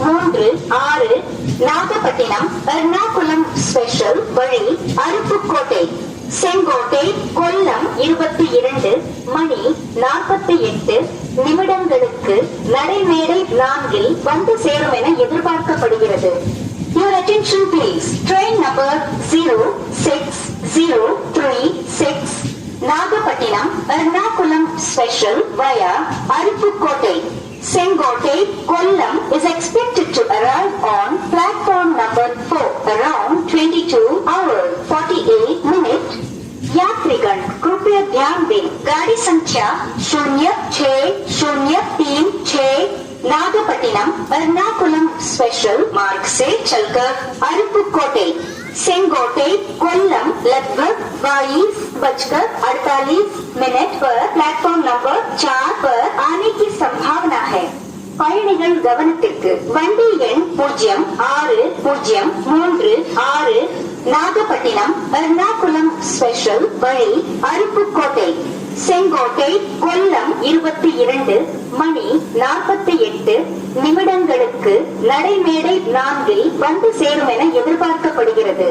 06 Nagapattinam Ernakulam special வழி அருப்புக்கோட்டை செங்கோட்டை கொல்லம் 22 மணி 48 நிமிடங்களுக்கு நடைமேடை 4 வந்து சேரும் என எதிர்பார்க்கப்படுகிறது. Your attention please. Train number 0636 Nagapattinam Ernakulam special via Aruppukottai Sengottai Kollam is expected to arrive on platform number 4 around 22:48 यात्रीगण कृपया ध्यान दें, गाड़ी संख्या 0636 नागपट्टिनम एर्नाकुलम स्पेशल मार्ग से चलकर अरुपुकोटे सेंगोटे कोल्लम लगभग 22:48 पर प्लेटफॉर्म नंबर 4 पर आने की संभावना है. பயணிகள் கவனத்திற்கு வண்டி எண் 0636 நாகப்பட்டினம் எர்ணாகுளம் ஸ்பெஷல் வழி அருப்புக்கோட்டை செங்கோட்டை கொல்லம் 22 மணி 48 நிமிடங்களுக்கு நடைமேடை 4 வந்து சேரும் என எதிர்பார்க்கப்படுகிறது.